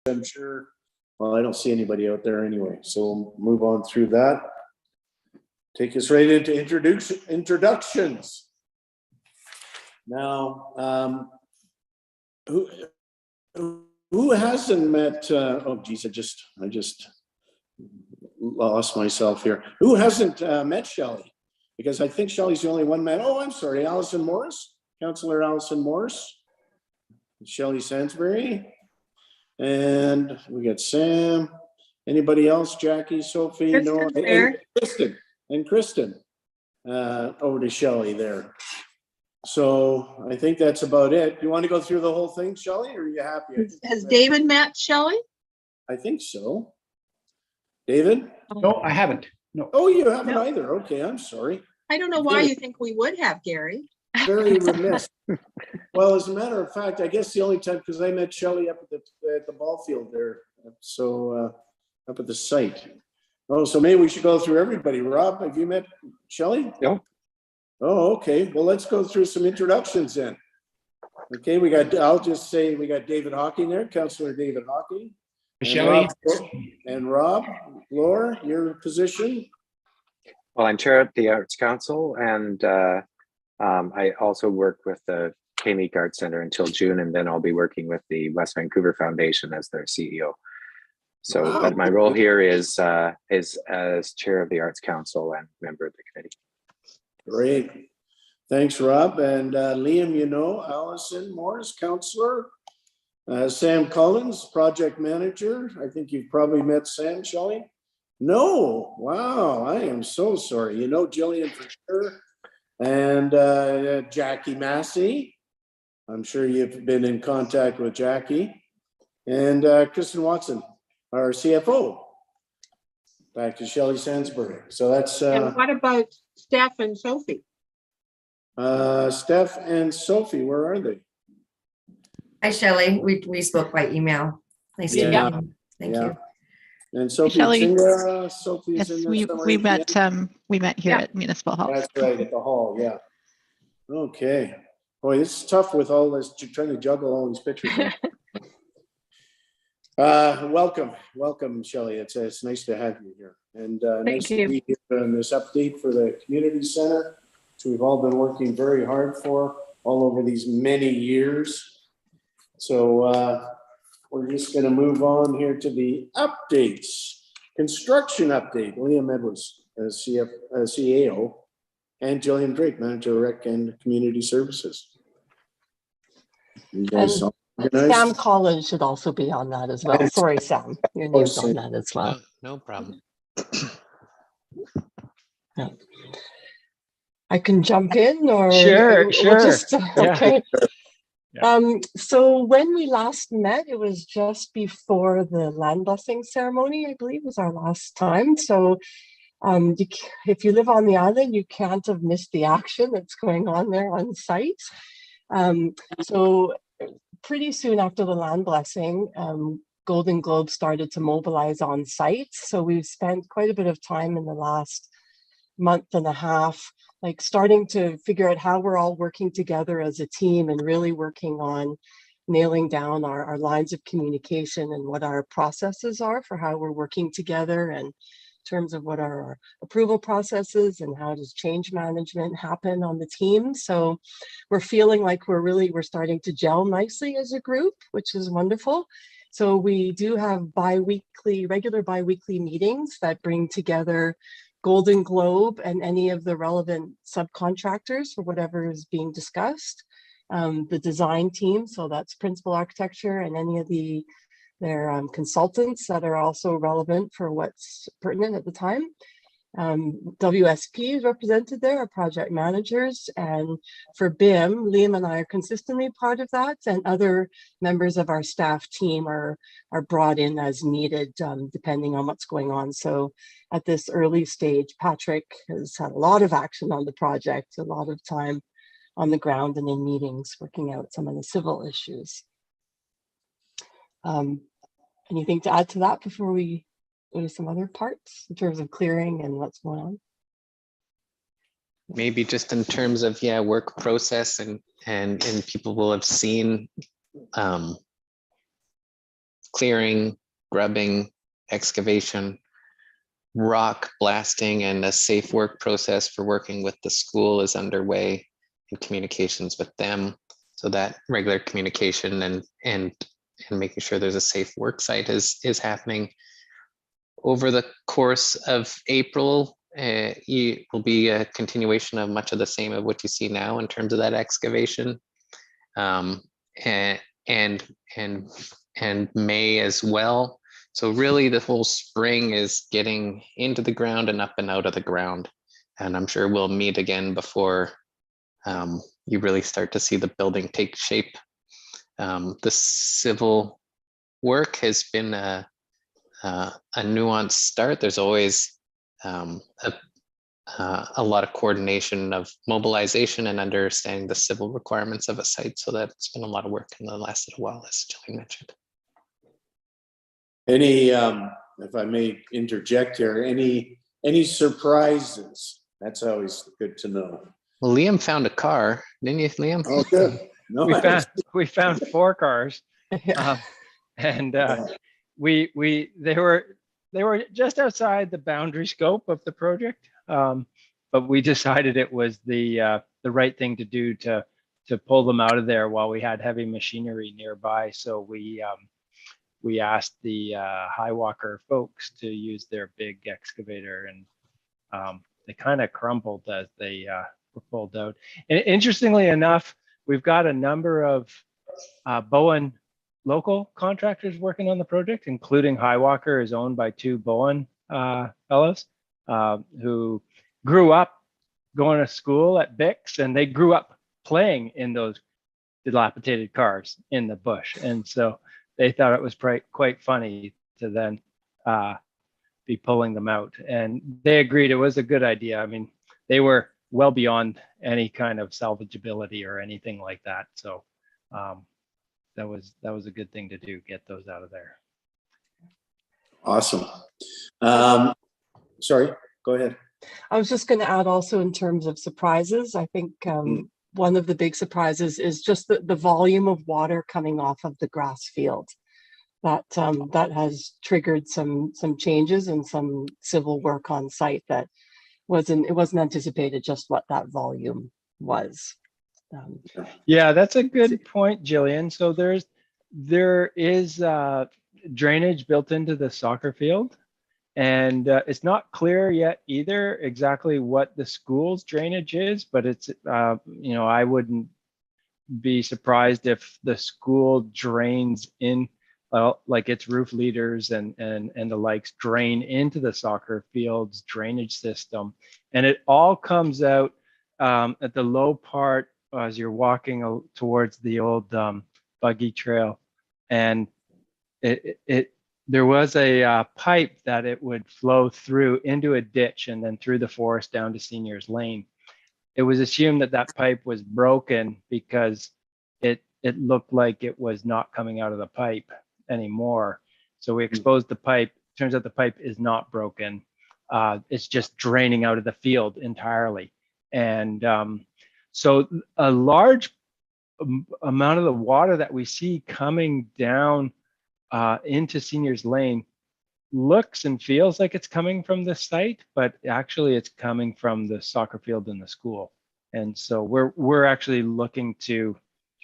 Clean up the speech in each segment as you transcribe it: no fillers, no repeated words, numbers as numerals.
I'm sure. Well, I don't see anybody out there anyway, so we'll move on through that. Take us right into introductions. Now, who hasn't met? Oh, geez, I just lost myself here. Who hasn't met Shelley? Because I think Shelley's the only one man. Oh, I'm sorry, Alison Morris, Councillor Alison Morris, Shelley Sainsbury, and we got Sam. Anybody else? Jackie, Sophie, no, and Kristen. Over to Shelley there. So I think that's about it. You want to go through the whole thing, Shelley, or are you happy? Has David met Shelley? I think so. David? No, I haven't. No. Oh, you haven't either. Okay, I'm sorry. I don't know why you think we would have, Gary. Very remiss. Well, as a matter of fact, I guess the only time, because I met Shelley up at the ball field there. So up at the site. Oh, so maybe we should go through everybody. Rob, have you met Shelley? No. Oh, okay. Well, let's go through some introductions then. Okay, I'll just say we got David Hawking there, Councillor David Hawking. Shelley. And Rob, Laura, your position? Well, I'm chair of the Arts Council, and I also work with the K-Meek Arts Centre until June, and then I'll be working with the West Vancouver Foundation as their CEO. So, wow. But my role here is as chair of the Arts Council and member of the committee. Great. Thanks, Rob. And Liam, Alison Morris, councillor. Sam Collins, project manager. I think you've probably met Sam, Shelley. No. Wow. I am so sorry. Gillian for sure. And Jackie Massey. I'm sure you've been in contact with Jackie. And Kristen Watson, our CFO. Back to Shelley Sainsbury. So that's. And what about Steph and Sophie? Steph and Sophie, where are they? Hi, Shelley. We spoke by email. Nice to meet you. Thank you. And Sophie, Sophie's in there. We met here at Municipal Hall. That's right, at the hall. Yeah. Okay. Boy, this is tough with all this, trying to juggle all these pictures. Welcome, Shelley. It's nice to have you here, and nice to be here on this update for the community center, which we've all been working very hard for all over these many years. So we're just going to move on here to the updates. Construction update. Liam Edwards, CAO, and Gillian Drake, Manager of Rec and Community Services. You guys Sam Collins should also be on that as well. Sorry, Sam, your name's on that as well. No problem. Yeah. I can jump in, or sure. Okay. Yeah. So when we last met, it was just before the land blessing ceremony, I believe was our last time. So if you live on the island, you can't have missed the action that's going on there on site. So pretty soon after the land blessing, Golden Globe started to mobilize on site. So we've spent quite a bit of time in the last month and a half, like starting to figure out how we're all working together as a team and really working on nailing down our lines of communication and what our processes are for how we're working together, and in terms of what are our approval processes and how does change management happen on the team. So we're feeling like we're starting to gel nicely as a group, which is wonderful. So we do have regular bi-weekly meetings that bring together Golden Globe and any of the relevant subcontractors for whatever is being discussed. The design team, so that's principal architecture, and any of their consultants that are also relevant for what's pertinent at the time. WSP is represented there, our project managers, and for BIM, Liam and I are consistently part of that, and other members of our staff team are brought in as needed, depending on what's going on. So at this early stage, Patrick has had a lot of action on the project, a lot of time on the ground and in meetings, working out some of the civil issues. Anything to add to that before we go to some other parts in terms of clearing and what's going on? Maybe just in terms of work process, and people will have seen clearing, grubbing, excavation, rock blasting, and a safe work process for working with the school is underway in communications with them. So that regular communication and making sure there's a safe work site is happening. Over the course of April, it will be a continuation of much of the same of what you see now in terms of that excavation, and May as well. So really the whole spring is getting into the ground and up and out of the ground. And I'm sure we'll meet again before you really start to see the building take shape. The civil work has been a nuanced start. There's always a lot of coordination of mobilization and understanding the civil requirements of a site. So that's been a lot of work in the last little while, as Gillian mentioned. Any, if I may interject here, any surprises? That's always good to know. Well, Liam found a car, didn't you, Liam? Oh, good. No, We found 4 cars, and they were just outside the boundary scope of the project, but we decided it was the right thing to do to pull them out of there while we had heavy machinery nearby. So we asked the Highwalker folks to use their big excavator, and they kind of crumbled as they were pulled out. And interestingly enough, we've got a number of Bowen local contractors working on the project, including Highwalker is owned by 2 Bowen fellows who grew up going to school at Bix, and they grew up playing in those dilapidated cars in the bush. And so they thought it was quite funny to then be pulling them out. And they agreed it was a good idea. I mean, they were well beyond any kind of salvageability or anything like that. So that was a good thing to do, get those out of there. Awesome. Sorry, go ahead. I was just going to add also in terms of surprises, I think one of the big surprises is just the volume of water coming off of the grass field. That has triggered some changes and some civil work on site that wasn't anticipated just what that volume was. Yeah, that's a good point, Gillian. So there is drainage built into the soccer field, and it's not clear yet either exactly what the school's drainage is, but it's I wouldn't be surprised if the school drains in, like its roof leaders and the likes drain into the soccer field's drainage system, and it all comes out at the low part as you're walking towards the old buggy trail, and there was a pipe that it would flow through into a ditch and then through the forest down to Seniors Lane. It was assumed that that pipe was broken because it looked like it was not coming out of the pipe anymore. So we exposed the pipe. Turns out the pipe is not broken. It's just draining out of the field entirely. And so a large amount of the water that we see coming down into Seniors Lane looks and feels like it's coming from the site, but actually it's coming from the soccer field in the school. And so we're actually looking to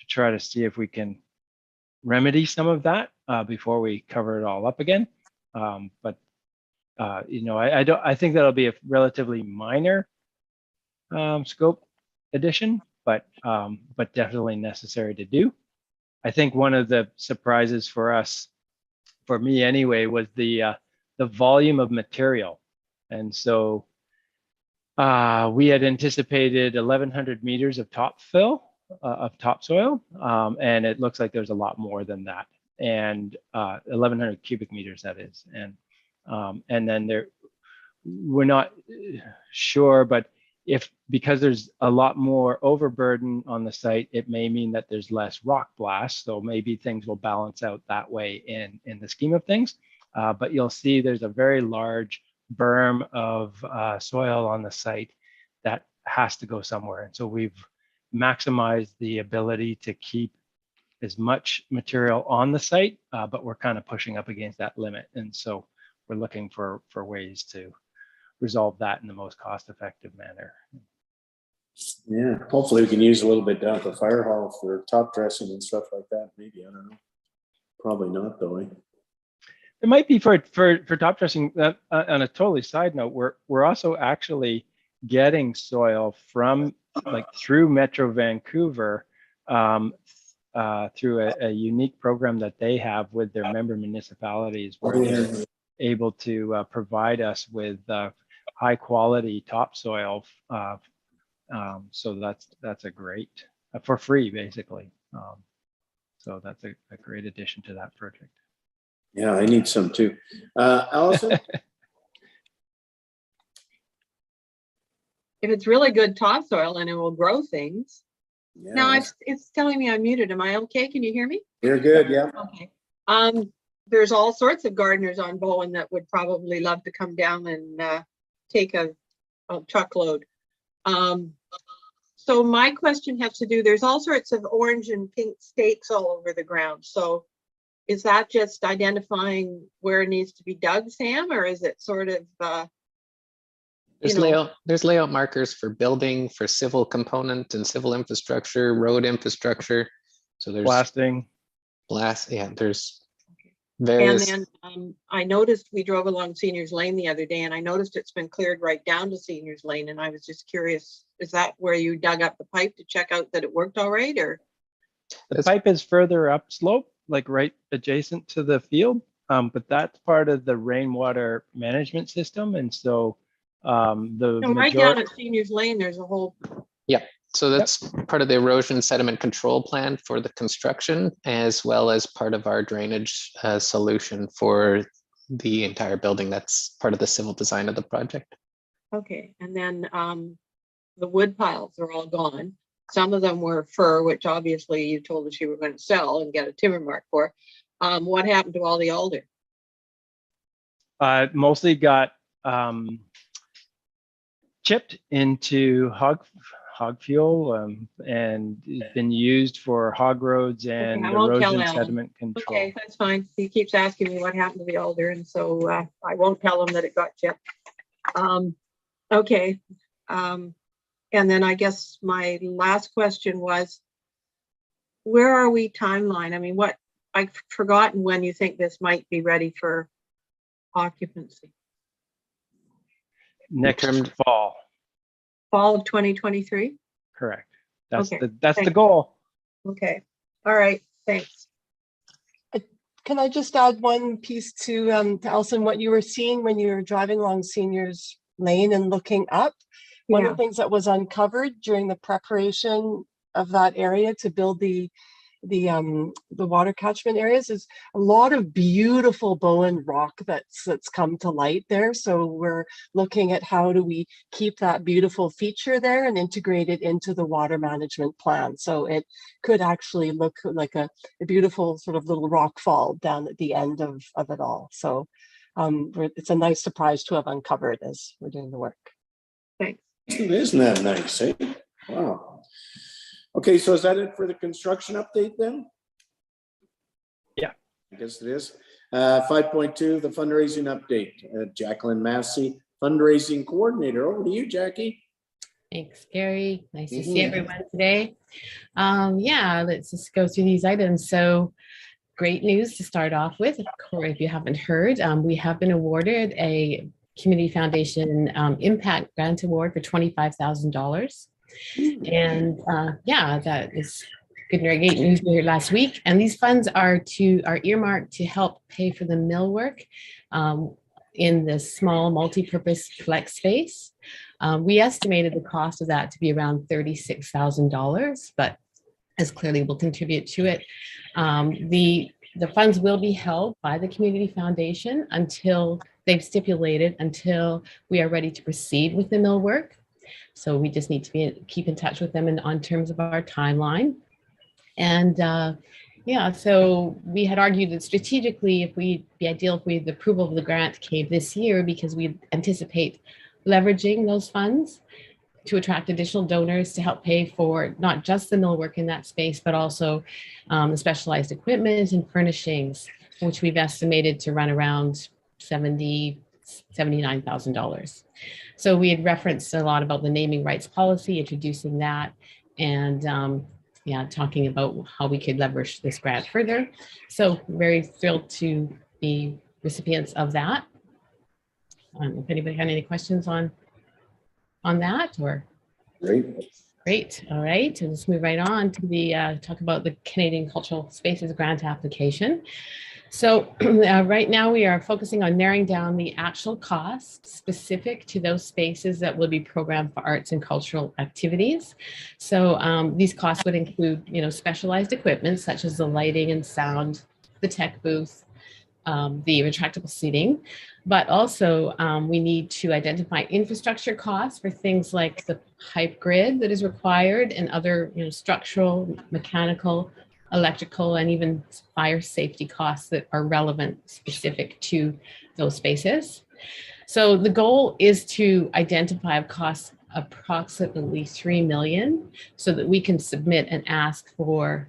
try to see if we can remedy some of that before we cover it all up again. I think that'll be a relatively minor scope addition, but definitely necessary to do. I think one of the surprises for us, for me anyway, was the volume of material. And so we had anticipated 1,100 meters of topsoil, and it looks like there's a lot more than that, and 1,100 cubic meters, that is. And then we're not sure, but because there's a lot more overburden on the site, it may mean that there's less rock blast. So maybe things will balance out that way in the scheme of things. But you'll see there's a very large berm of soil on the site that has to go somewhere. And so we've maximized the ability to keep as much material on the site, but we're kind of pushing up against that limit. And so we're looking for ways to resolve that in the most cost-effective manner. Yeah, hopefully we can use a little bit down at the fire hall for top dressing and stuff like that. Maybe, I don't know. Probably not though. Eh? It might be for top dressing. On a totally side note, we're also actually getting soil from through Metro Vancouver through a unique program that they have with their member municipalities, where they're able to provide us with high quality topsoil. So that's a great for free basically. So that's a great addition to that project. Yeah, I need some too. Allison? If it's really good topsoil and it will grow things. Yeah, Now it's telling me I'm muted. Am I okay? Can you hear me? you're good, yeah. Okay. There's all sorts of gardeners on Bowen that would probably love to come down and take a truckload. So my question has to do, there's all sorts of orange and pink stakes all over the ground. So is that just identifying where it needs to be dug, Sam, or is it sort of there's layout markers for building, for civil component and civil infrastructure, road infrastructure. So there's there's various. And then I noticed we drove along Seniors Lane the other day, and I noticed it's been cleared right down to Seniors Lane, and I was just curious, is that where you dug up the pipe to check out that it worked all right, or? The pipe is further upslope, like right adjacent to the field, but that's part of the rainwater management system, and so Right down at Seniors Lane, there's a whole. Yeah, so that's part of the erosion sediment control plan for the construction, as well as part of our drainage solution for the entire building. That's part of the civil design of the project. Okay, and then the wood piles are all gone. Some of them were fir, which obviously you told us you were going to sell and get a timber mark for. What happened to all the alder? Mostly got chipped into hog fuel and it's been used for hog roads and erosion sediment control. Okay, that's fine. He keeps asking me what happened to the alder, and so I won't tell him that it got chipped. Okay. And then I guess my last question was, where are we timeline? I mean, I've forgotten when you think this might be ready for occupancy. Next fall. Fall of 2023? Correct. That's okay. That's the goal. Okay. All right. Thanks. Can I just add one piece to Alison, what you were seeing when you were driving along Seniors Lane and looking up? One of the things that was uncovered during the preparation of that area to build the water catchment areas is a lot of beautiful Bowen rock that's come to light there. So we're looking at how do we keep that beautiful feature there and integrate it into the water management plan. So it could actually look like a beautiful sort of little rock fall down at the end of it all. So it's a nice surprise to have uncovered as we're doing the work. Thanks. Isn't that nice, eh? Wow. Okay, so is that it for the construction update then? Yeah. I guess it is. 5.2, the fundraising update. Jacqueline Massey, fundraising coordinator. Over to you, Jackie. Thanks, Gary. Nice to see everyone today. Yeah, let's just go through these items. So great news to start off with. If you haven't heard, we have been awarded a Community Foundation Impact Grant Award for $25,000. And yeah, that is good and great news we heard last week. And these funds are earmarked to help pay for the mill work in the small multi-purpose flex space. We estimated the cost of that to be around $36,000, but as clearly will contribute to it. The funds will be held by the Community Foundation until they've stipulated until we are ready to proceed with the mill work. So we just need to keep in touch with them on terms of our timeline. And yeah, so we had argued that strategically, it'd be ideal if the approval of the grant came this year because we anticipate leveraging those funds to attract additional donors to help pay for not just the millwork in that space, but also the specialized equipment and furnishings, which we've estimated to run around $79,000. So we had referenced a lot about the naming rights policy, introducing that, and talking about how we could leverage this grant further. So very thrilled to be recipients of that. If anybody had any questions on that, or great. All right, and let's move right on to the talk about the Canadian Cultural Spaces grant application. So right now we are focusing on narrowing down the actual costs specific to those spaces that will be programmed for arts and cultural activities. So these costs would include, specialized equipment such as the lighting and sound, the tech booth, the retractable seating, but also we need to identify infrastructure costs for things like the pipe grid that is required and other, structural, mechanical, electrical, and even fire safety costs that are relevant specific to those spaces. So the goal is to identify a cost approximately $3 million so that we can submit and ask for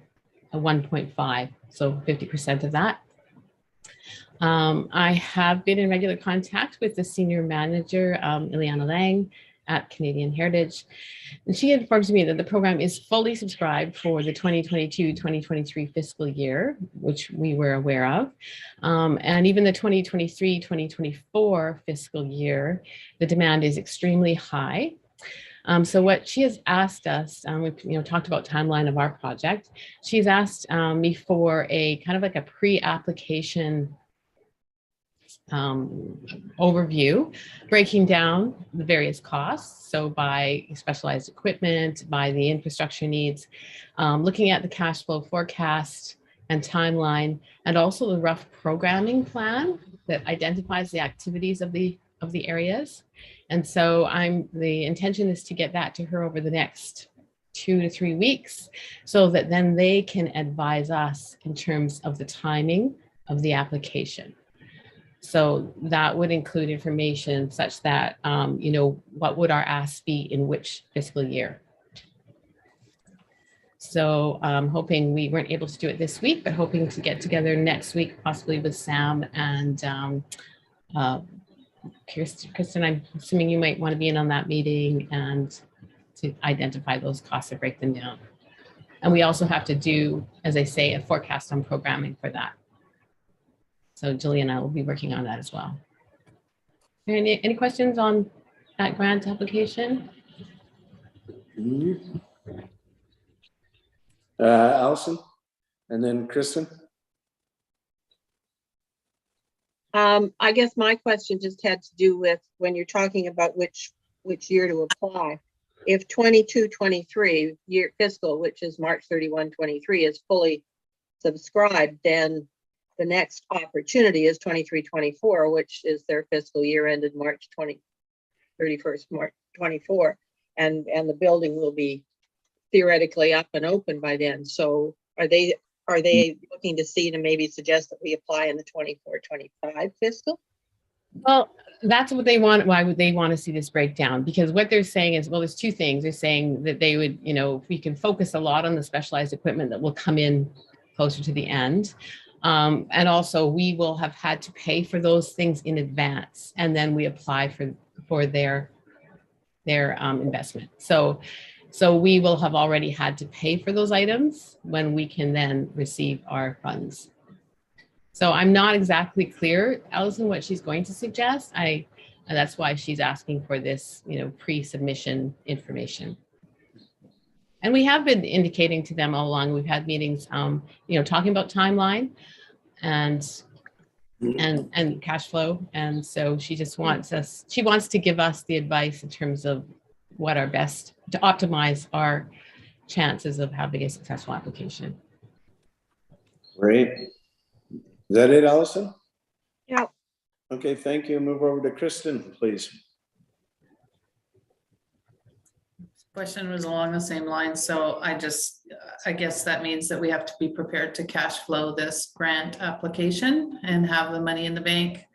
a 1.5, so 50% of that. I have been in regular contact with the senior manager, Ileana Lang, at Canadian Heritage. And she informs me that the program is fully subscribed for the 2022-2023 fiscal year, which we were aware of. And even the 2023-2024 fiscal year, the demand is extremely high. So what she has asked us, we've talked about timeline of our project. She's asked me for a kind of like a pre-application overview, breaking down the various costs. So by specialized equipment, by the infrastructure needs, looking at the cash flow forecast and timeline, and also the rough programming plan that identifies the activities of the areas. And so the intention is to get that to her over the next 2 to 3 weeks, so that then they can advise us in terms of the timing of the application. So that would include information such that, what would our ask be in which fiscal year? So I'm hoping we weren't able to do it this week, but hoping to get together next week, possibly with Sam and Kristen. I'm assuming you might want to be in on that meeting and to identify those costs and break them down. And we also have to do, as I say, a forecast on programming for that. So Gillian and I will be working on that as well. Any questions on that grant application? Allison, and then Kristen. I guess my question just had to do with when you're talking about which year to apply. If 22-23 year fiscal, which is March 31-23, is fully subscribed, then the next opportunity is 23-24, which is their fiscal year ended March 31st, March 24, and the building will be theoretically up and open by then. So are they looking to see to maybe suggest that we apply in the 24-25 fiscal? Well, that's what they want. Why would they want to see this breakdown? Because what they're saying is, well, there's two things. They're saying that they would, if we can focus a lot on the specialized equipment that will come in closer to the end. And also we will have had to pay for those things in advance, and then we apply for their investment. So we will have already had to pay for those items when we can then receive our funds. So I'm not exactly clear, Allison, what she's going to suggest. And that's why she's asking for this, pre-submission information. And we have been indicating to them all along. We've had meetings, talking about timeline and cash flow. And so she just wants to give us the advice in terms of what are best to optimize our chances of having a successful application. Great. Is that it, Allison? Yeah. Okay, thank you. Move over to Kristen, please. Question was along the same lines. So I guess that means that we have to be prepared to cash flow this grant application and have the money in the bank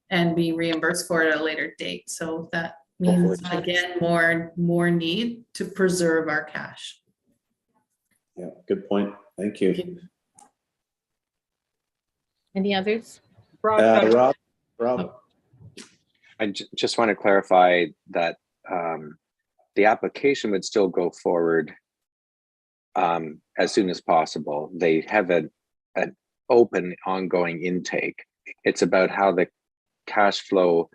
and be reimbursed for it at a later date. So that Means Hopefully. again, more need to preserve our cash. Yeah, good point. Thank you. Any others? Rob, I just want to clarify that the application would still go forward as soon as possible. They have an open ongoing intake. It's about how the cash flow,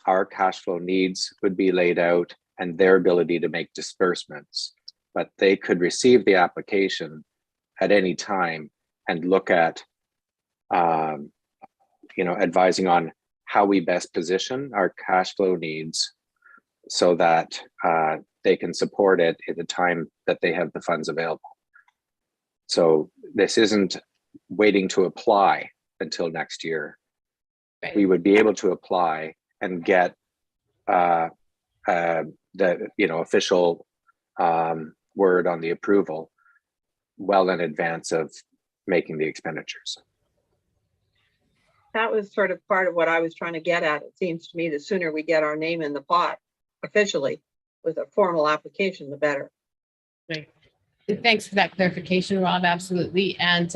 our cash flow needs would be laid out and their ability to make disbursements. But they could receive the application at any time and look at, advising on how we best position our cash flow needs so that they can support it at the time that they have the funds available. So this isn't waiting to apply until next year. Right. We would be able to apply and get the official word on the approval well in advance of making the expenditures. That was sort of part of what I was trying to get at. It seems to me the sooner we get our name in the pot officially with a formal application, the better. Right. Thanks for that clarification, Rob. Absolutely. And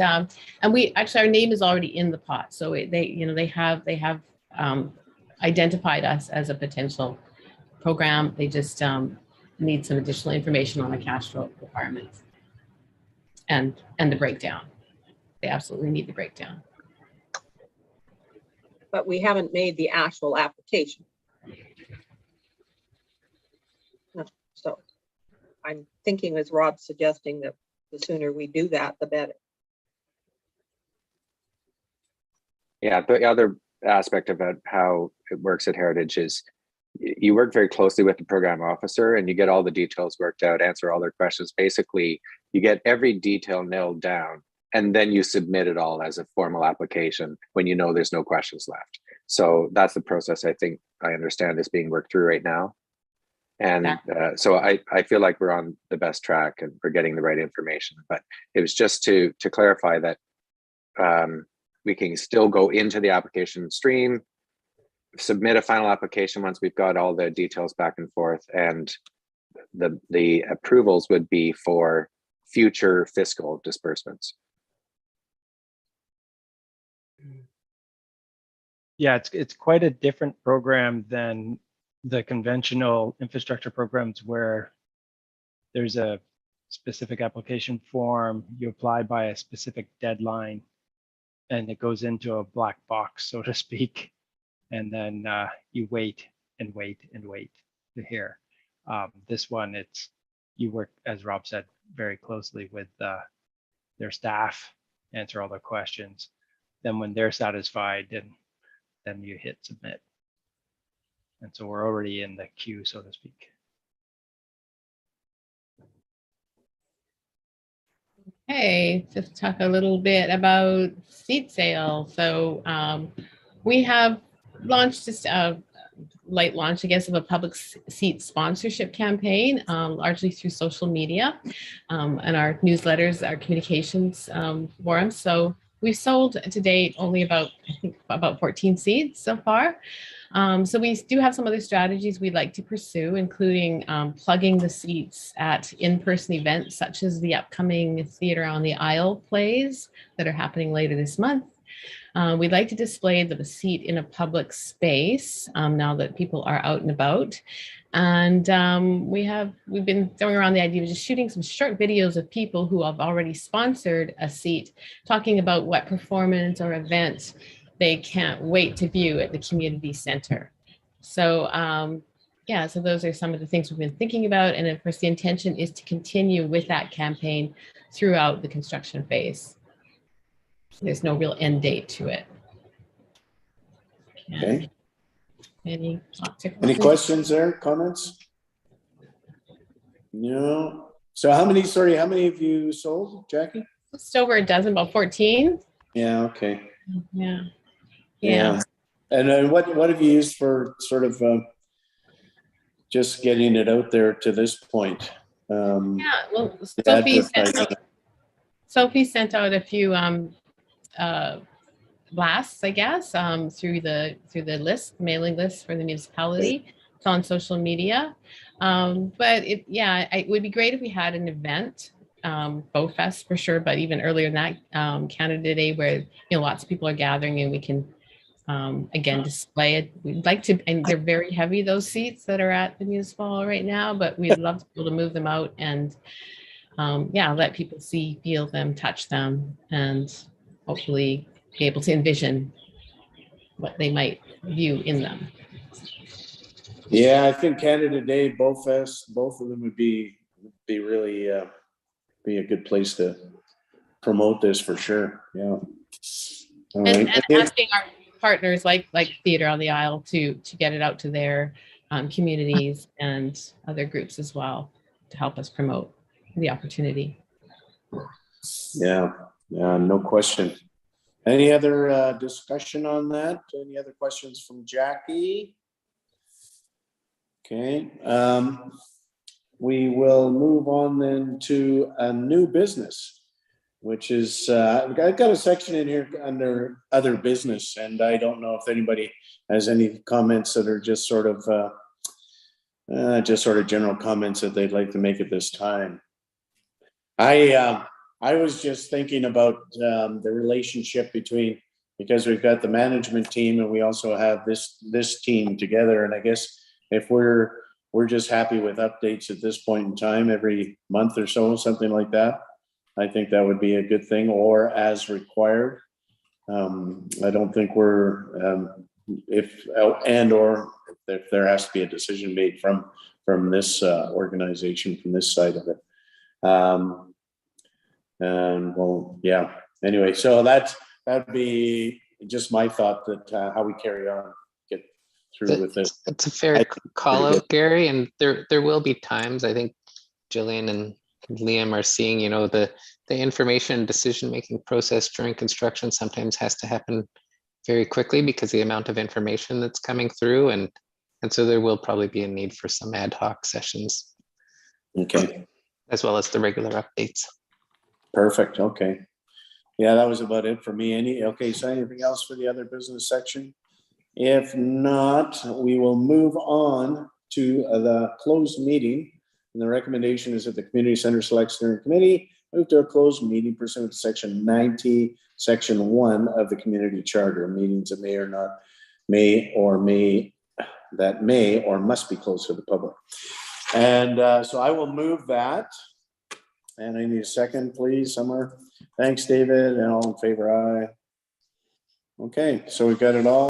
we actually, our name is already in the pot. So they have identified us as a potential program. They just need some additional information on the cash flow requirements and the breakdown. They absolutely need the breakdown. But we haven't made the actual application. No, so I'm thinking as Rob's suggesting that the sooner we do that, the better. Yeah, the other aspect about how it works at Heritage is you work very closely with the program officer and you get all the details worked out, answer all their questions. Basically, you get every detail nailed down and then you submit it all as a formal application when you know there's no questions left. So that's the process I think I understand is being worked through right now. And so I feel like we're on the best track and we're getting the right information. But it was just to clarify that we can still go into the application stream, submit a final application once we've got all the details back and forth, and the approvals would be for future fiscal disbursements. Yeah, it's quite a different program than the conventional infrastructure programs where there's a specific application form, you apply by a specific deadline, and it goes into a black box, so to speak. And then you wait and wait and wait to hear. This one, you work, as Rob said, very closely with their staff, answer all their questions. Then when they're satisfied, then you hit submit. And so we're already in the queue, so to speak. Okay, just talk a little bit about seed sale. So we have launched just a light launch, I guess, of a public seat sponsorship campaign, largely through social media and our newsletters, our communications forums. So we've sold to date only about 14 seeds so far. So we do have some other strategies we'd like to pursue, including plugging the seats at in-person events such as the upcoming Theater on the Isle plays that are happening later this month. We'd like to display the seat in a public space now that people are out and about. And we've been throwing around the idea of just shooting some short videos of people who have already sponsored a seat, talking about what performance or event they can't wait to view at the community center. So yeah, so those are some of the things we've been thinking about. And of course, the intention is to continue with that campaign throughout the construction phase. There's no real end date to it. Okay. Any questions there, comments? No. So how many have you sold, Jackie? Just over a dozen, about 14. Yeah, okay. Yeah. And then what have you used for sort of just getting it out there to this point? Well, Sophie sent out a few blasts, I guess, through the list, mailing list for the municipality. It's on social media. But it would be great if we had an event, BoFest for sure, but even earlier than that, Canada Day, where lots of people are gathering and we can again display it. We'd like to, and they're very heavy, those seats that are at the municipal hall right now, but we'd love to be able to move them out and let people see, feel them, touch them, and hopefully be able to envision what they might view in them. Yeah, I think Canada Day, BoFest, both of them would be really be a good place to promote this for sure. Yeah. All And right. asking our partners like Theater on the Isle to get it out to their communities and other groups as well to help us promote the opportunity. Yeah, no question. Any other discussion on that? Any other questions from Jackie? Okay, we will move on then to a new business, which is, I've got a section in here under other business, and I don't know if anybody has any comments that are just sort of general comments that they'd like to make at this time. I was just thinking about the relationship between, because we've got the management team and we also have this team together, and I guess if we're just happy with updates at this point in time, every month or so, something like that, I think that would be a good thing, or as required. I don't think we're if there has to be a decision made from this organization, from this side of it. And well, yeah. Anyway, so that'd be just my thought that how we carry on, get through with this. It's a fair call out, Gary, and there will be times, I think Gillian and Liam are seeing, the information decision-making process during construction sometimes has to happen very quickly because the amount of information that's coming through, and so there will probably be a need for some ad hoc sessions. Okay. As well as the regular updates. Perfect. Okay. Yeah, that was about it for me. Okay, so anything else for the other business section? If not, we will move on to the closed meeting. And the recommendation is that the Community Center Select Steering Committee move to a closed meeting pursuant to Section 90, Section 1 of the Community Charter. Meetings that may or must be closed to the public. And so I will move that. And I need a second, please, somewhere. Thanks, David, and all in favor, aye. Okay, so we've got it all.